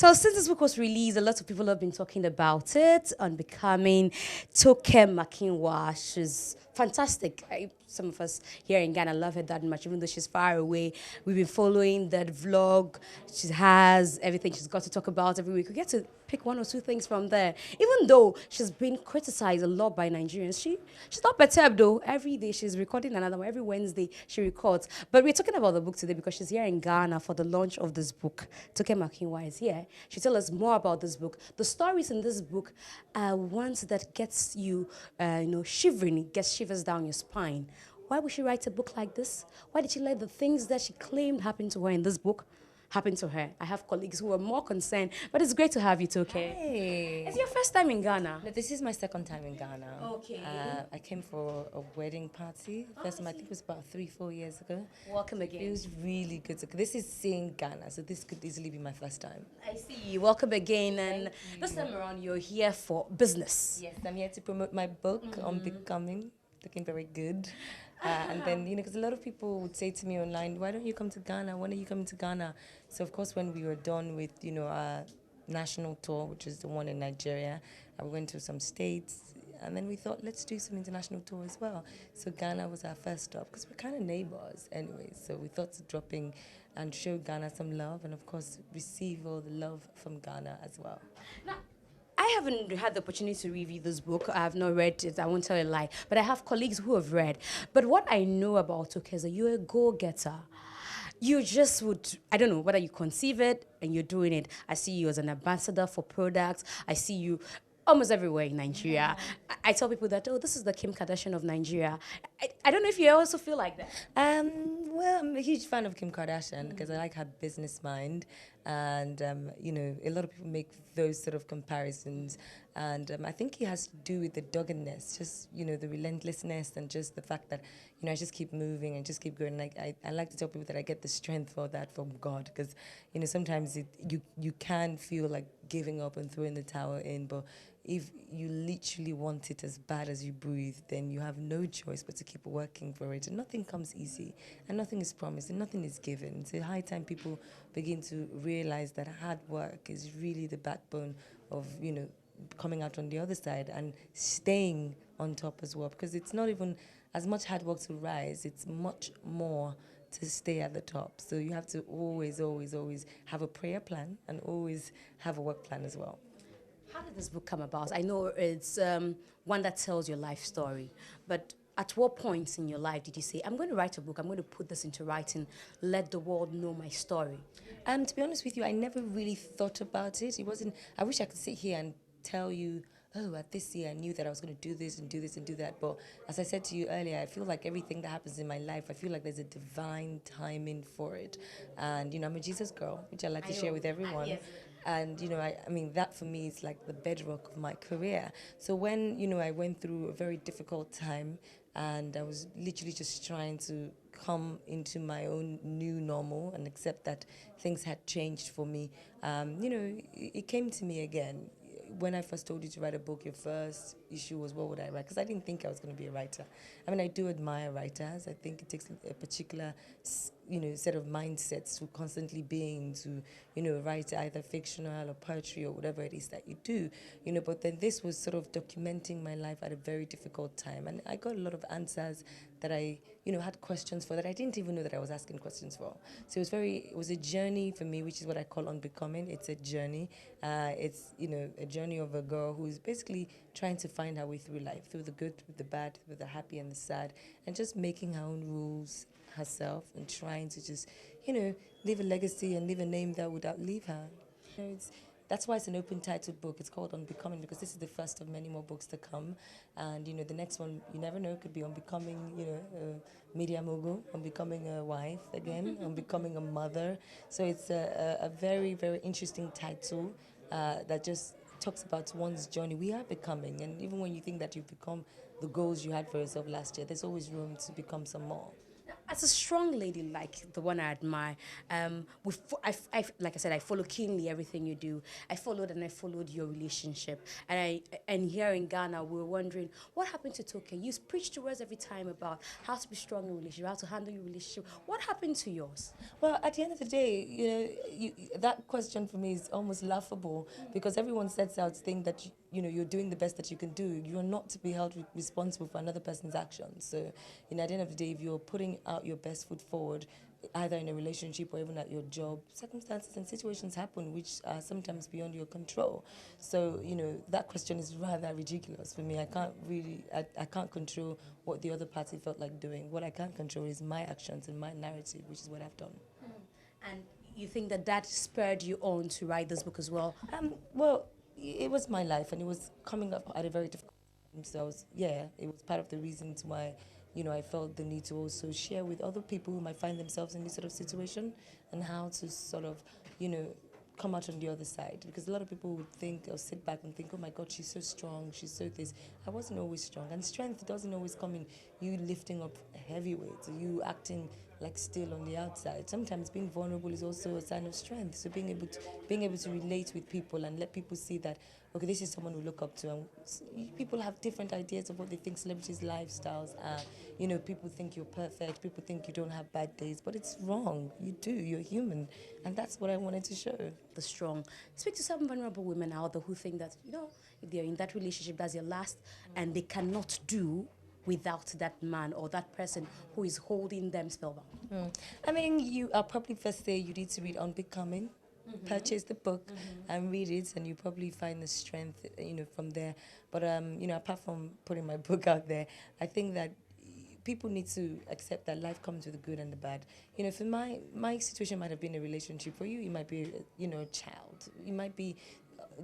So since this book was released, a lot of people have been talking about it on becoming Toke Makinwa. She's fantastic. Some of us here in Ghana love her that much, even though she's far away. We've been following that vlog. She has everything she's got to talk about every week. We get to pick one or two things from there. Even though she's been criticized a lot by Nigerians, she's not perturbed though. Every day she's recording another one. Every Wednesday she records. But we're talking about the book today because she's here in Ghana for the launch of this book. Toke Makinwa is here. She tell us more about this book. The stories in this book are ones that gets you, shivering. It gets shivers down your spine. Why would she write a book like this? Why did she let the things that she claimed happened to her in this book happen to her? I have colleagues who are more concerned, but it's great to have you, Toke. Hey. It's your first time in Ghana. No, this is my second time in Ghana. Okay. I came for a wedding party. First time, I think it was about 3-4 years ago. Welcome It again. was really good. This is seeing Ghana, so this could easily be my first time. I see. Welcome again. And this time around, you're here for business. Yes, I'm here to promote my book on becoming, looking very good. And then, because a lot of people would say to me online, why don't you come to Ghana? When are you coming to Ghana? So, of course, when we were done with, our national tour, which is the one in Nigeria, I went to some states. And then we thought, let's do some international tour as well. So Ghana was our first stop because we're kind of neighbors anyway. So we thought to drop in and show Ghana some love and, of course, receive all the love from Ghana as well. Now, I haven't had the opportunity to review this book. I have not read it. I won't tell a lie. But I have colleagues who have read. But what I know about Toke is that you're a go-getter. You just would, I don't know, whether you conceive it and you're doing it. I see you as an ambassador for products. I see you almost everywhere in Nigeria. I tell people that, oh, this is the Kim Kardashian of Nigeria. I don't know if you also feel like that. Well, I'm a huge fan of Kim Kardashian because I like her business mind. And, a lot of people make those sort of comparisons. And I think it has to do with the doggedness, just, the relentlessness and just the fact that, I just keep moving and just keep going. Like I like to tell people that I get the strength for that from God because, sometimes you can feel like giving up and throwing the towel in, but if you literally want it as bad as you breathe, then you have no choice but to keep working for it. And nothing comes easy, and nothing is promised, and nothing is given. It's a high time people begin to realize that hard work is really the backbone of, coming out on the other side and staying on top as well. Because it's not even as much hard work to rise, it's much more to stay at the top. So you have to always, always, always have a prayer plan and always have a work plan as well. How did this book come about? I know it's one that tells your life story, but at what points in your life did you say, I'm going to write a book, I'm going to put this into writing, let the world know my story? To be honest with you, I never really thought about it. It wasn't, I wish I could sit here and tell you, oh, at this year I knew that I was going to do this and do this and do that. But as I said to you earlier, I feel like everything that happens in my life, I feel like there's a divine timing for it. And, I'm a Jesus girl, which I like to share with everyone. Yes. And, I mean, that for me is like the bedrock of my career. So when, I went through a very difficult time and I was literally just trying to come into my own new normal and accept that things had changed for me, it came to me again. When I first told you to write a book, your first issue was, what would I write? Because I didn't think I was going to be a writer. I mean, I do admire writers. I think it takes a particular, set of mindsets to constantly being to, write either fictional or poetry or whatever it is that you do, But then this was sort of documenting my life at a very difficult time. And I got a lot of answers that I, had questions for that I didn't even know that I was asking questions for. So it was a journey for me, which is what I call unbecoming. It's a journey. It's, a journey of a girl who's basically trying to find her way through life, through the good, through the bad, through the happy and the sad, and just making her own rules herself and trying to just, leave a legacy and leave a name that would outlive her. That's why it's an open title book. It's called Unbecoming because this is the first of many more books to come. And, the next one, you never know, could be on becoming, a media mogul, on becoming a wife again, on becoming a mother. So it's a very, very interesting title that just talks about one's journey. We are becoming. And even when you think that you've become the goals you had for yourself last year, there's always room to become some more. As a strong lady like the one I admire, like I said, I follow keenly everything you do. I followed your relationship, and here in Ghana, we were wondering what happened to Toke. You preach to us every time about how to be strong in relationship, how to handle your relationship. What happened to yours? Well, at the end of the day, that question for me is almost laughable because everyone sets out to think that you're doing the best that you can do. You're not to be held responsible for another person's actions. So, at the end of the day, if you're putting out your best foot forward, either in a relationship or even at your job, circumstances and situations happen which are sometimes beyond your control. So, that question is rather ridiculous for me. I can't control what the other party felt like doing. What I can control is my actions and my narrative, which is what I've done. And you think that spurred you on to write this book as well? Well, it was my life, and it was coming up at a very difficult time. So it was part of the reasons why, I felt the need to also share with other people who might find themselves in this sort of situation, and how to sort of, come out on the other side. Because a lot of people would think or sit back and think, oh my God, she's so strong, she's so this. I wasn't always strong, and strength doesn't always come in you lifting up heavy weights or you acting like still on the outside. Sometimes being vulnerable is also a sign of strength. So being able to relate with people and let people see that, okay, this is someone we look up to. And people have different ideas of what they think celebrities' lifestyles are. People think you're perfect. People think you don't have bad days, but it's wrong. You do. You're human, and that's what I wanted to show. The strong. Speak to some vulnerable women out there who think that if they're in that relationship, that's their last, and they cannot do without that man or that person who is holding them spellbound. I mean, I'll probably first say you need to read Unbecoming. Purchase the book and read it, and you probably find the strength, from there. But apart from putting my book out there, I think that people need to accept that life comes with the good and the bad. For my situation might have been a relationship. For you, it might be a child. It might be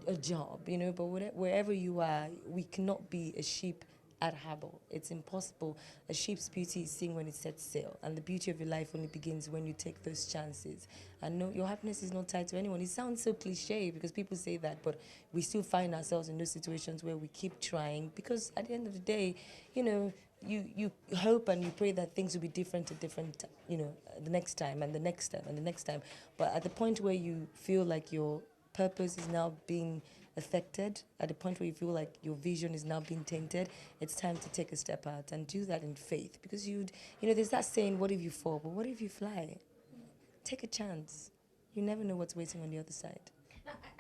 a job. But wherever you are, we cannot be a sheep at harbor. It's impossible. A ship's beauty is seen when it sets sail, and the beauty of your life only begins when you take those chances. And no, your happiness is not tied to anyone. It sounds so cliche because people say that, but we still find ourselves in those situations where we keep trying, because at the end of the day, you hope and you pray that things will be different at different, the next time and the next time and the next time. But at the point where you feel like your purpose is now being affected, at the point where you feel like your vision is now being tainted, it's time to take a step out and do that in faith. Because there's that saying, what if you fall, but what if you fly? Take a chance. You never know what's waiting on the other side.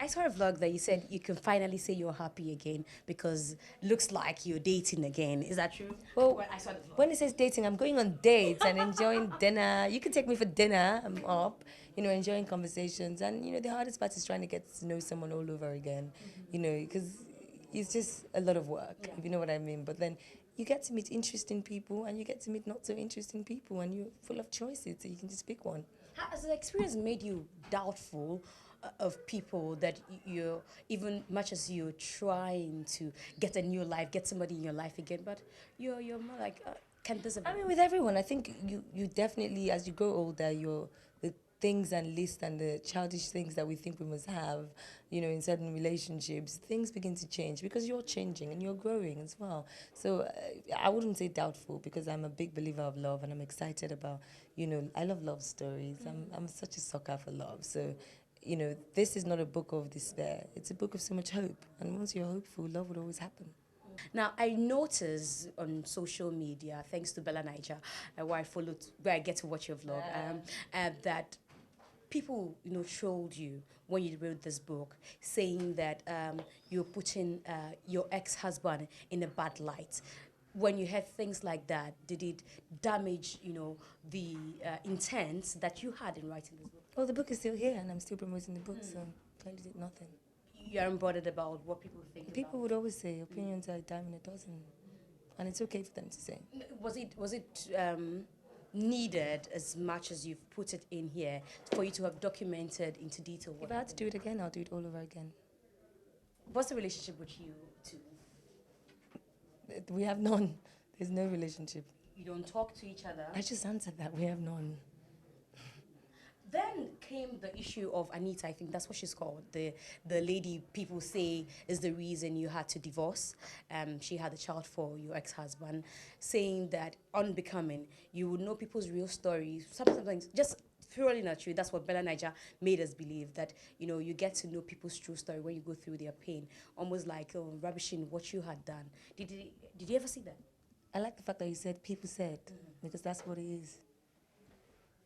I saw a vlog that you said you can finally say you're happy again because looks like you're dating again. Is that true? Well, I saw the vlog. When it says dating, I'm going on dates and enjoying dinner. You can take me for dinner. I'm up, enjoying conversations. And, the hardest part is trying to get to know someone all over again, because it's just a lot of work, if you know what I mean. But then you get to meet interesting people and you get to meet not so interesting people, and you're full of choices, so you can just pick one. Has the experience made you doubtful of people that you're, even much as you're trying to get a new life, get somebody in your life again, but you're more like, can this I mean, with everyone, I think you definitely, as you grow older, the things and lists and the childish things that we think we must have, in certain relationships, things begin to change because you're changing and you're growing as well. So I wouldn't say doubtful, because I'm a big believer of love, and I'm excited about, I love love stories. I'm such a sucker for love. So, this is not a book of despair. It's a book of so much hope. And once you're hopeful, love would always happen. Now, I noticed on social media, thanks to Bella Niger, where I get to watch your vlog, that people, trolled you when you wrote this book, saying that you're putting your ex-husband in a bad light. When you heard things like that, did it damage, the intent that you had in writing this book? Well, the book is still here, and I'm still promoting the book, so clearly did nothing. You aren't bothered about what people think. People would always say opinions are a dime in a dozen, and it's okay for them to say. Was it needed as much as you've put it in here for you to have documented into detail? If I had to do it again, I'll do it all over again. What's the relationship with you two? We have none. There's no relationship. You don't talk to each other? I just answered that. We have none. Then came the issue of Anita. I think that's what she's called. The lady people say is the reason you had to divorce. She had a child for your ex-husband, saying that unbecoming, you would know people's real stories. Sometimes just purely not true. That's what Bella Niger made us believe, that you get to know people's true story when you go through their pain, almost like rubbishing what you had done. Did you ever see that? I like the fact that you said people said, because that's what it is.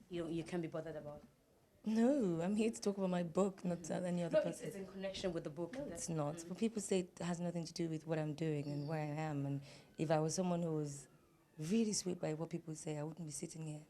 You can't be bothered about. No, I'm here to talk about my book, not any other No, person. it's in connection with the book. No, it's not. But people say it has nothing to do with what I'm doing and where I am. And if I was someone who was really swayed by what people say, I wouldn't be sitting here.